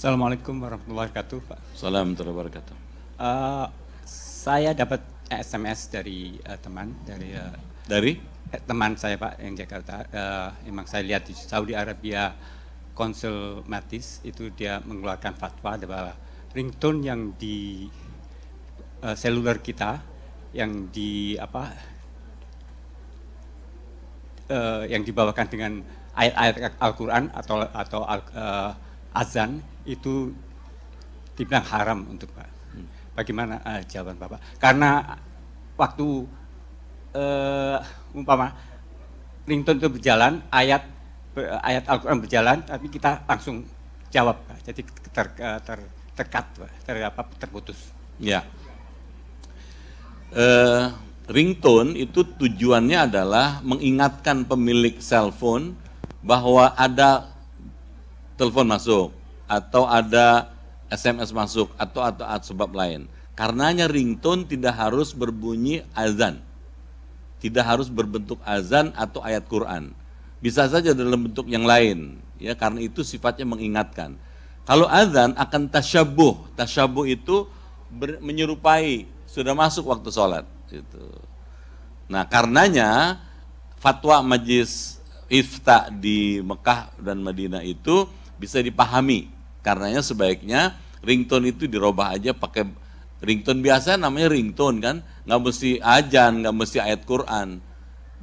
Assalamualaikum warahmatullahi wabarakatuh, Pak. Assalamualaikum warahmatullahi wabarakatuh. Saya dapat SMS dari teman Dari? teman saya, Pak, yang Jakarta. Emang saya lihat di Saudi Arabia Konsul Matis itu dia mengeluarkan fatwa bahwa ringtone yang di seluler kita yang yang dibawakan dengan ayat-ayat Al-Quran atau azan itu dibilang haram untuk Pak. Bagaimana jawaban Bapak? Karena waktu umpama ringtone itu berjalan, ayat Al-Quran berjalan, tapi kita langsung jawab, Pak. Jadi terkat, terputus. Ya. Ringtone itu tujuannya adalah mengingatkan pemilik cellphone bahwa ada telepon masuk atau ada SMS masuk atau sebab lain. Karenanya ringtone tidak harus berbunyi azan. Tidak harus berbentuk azan atau ayat Quran. Bisa saja dalam bentuk yang lain, ya, karena itu sifatnya mengingatkan. Kalau azan akan tasyabuh. Tasyabuh itu menyerupai, sudah masuk waktu sholat. Gitu. Nah, karenanya fatwa Majelis Ifta di Mekah dan Madinah itu bisa dipahami. Karenanya sebaiknya ringtone itu dirubah aja pakai ringtone biasa, namanya ringtone kan, nggak mesti azan, nggak mesti ayat Quran.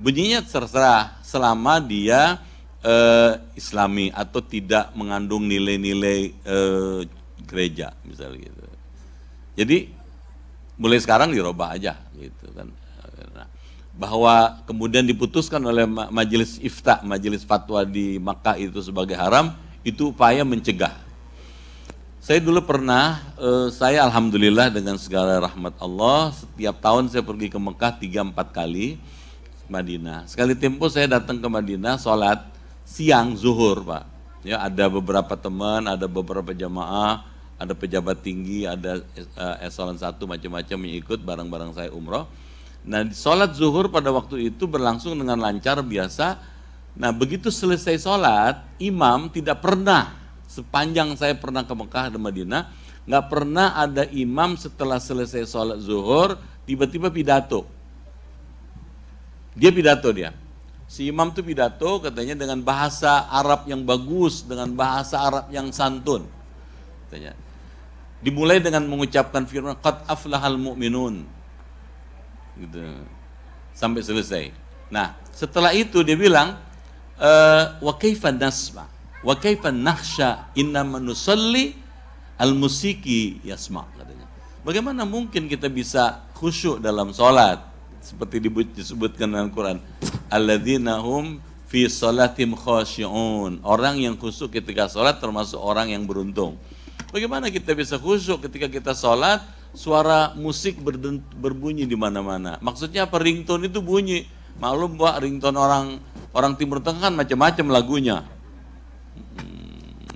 Bunyinya terserah selama dia Islami atau tidak mengandung nilai-nilai gereja misalnya gitu. Jadi mulai sekarang dirubah aja gitu kan. Nah, bahwa kemudian diputuskan oleh Majelis Ifta, Majelis Fatwa di Makkah itu sebagai haram, itu upaya mencegah. Saya dulu pernah, saya alhamdulillah dengan segala rahmat Allah, setiap tahun saya pergi ke Mekah 3-4 kali, Madinah. Sekali tempo saya datang ke Madinah, sholat siang zuhur, Pak. Ya, ada beberapa teman, ada beberapa jamaah, ada pejabat tinggi, ada eselon 1 macam-macam yang ikut bareng-bareng saya umroh. Nah, sholat zuhur pada waktu itu berlangsung dengan lancar biasa. Nah, begitu selesai sholat, imam tidak pernah, sepanjang saya pernah ke Mekah dan Madinah, nggak pernah ada imam setelah selesai sholat zuhur, tiba-tiba pidato. Dia pidato dia. Si imam tuh pidato katanya dengan bahasa Arab yang bagus, dengan bahasa Arab yang santun. Katanya. Dimulai dengan mengucapkan firman, qad aflahal mu'minun. Gitu. Sampai selesai. Nah, setelah itu dia bilang, wa kaifa nasma wa kaifa nakhsha innama nusalli al-musiki yasma, katanya. Bagaimana mungkin kita bisa khusyuk dalam sholat seperti disebutkan dalam Quran, alladzina hum fi sholatim khashi'un, orang yang khusyuk ketika sholat termasuk orang yang beruntung. Bagaimana kita bisa khusyuk ketika kita sholat suara musik berbunyi di mana-mana? Maksudnya apa? Ringtone itu bunyi. Maklum Pak, ringtone orang Timur Tengah kan macam-macam lagunya.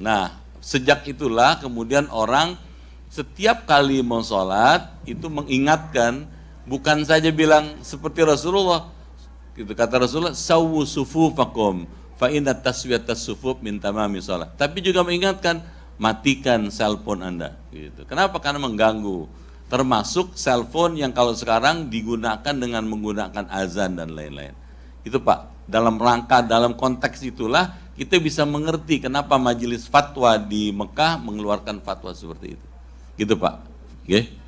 Nah, sejak itulah kemudian orang setiap kali mau sholat itu mengingatkan, bukan saja bilang seperti Rasulullah, gitu kata Rasulullah, sawwu sufufakum fa inna taswiyatas sufuf min tamami sholat. Tapi juga mengingatkan, matikan cellphone Anda. Gitu. Kenapa? Karena mengganggu. Termasuk cellphone yang kalau sekarang digunakan dengan menggunakan azan dan lain-lain. Itu Pak, dalam konteks itulah kita bisa mengerti kenapa Majelis Fatwa di Mekah mengeluarkan fatwa seperti itu. Gitu Pak. Oke.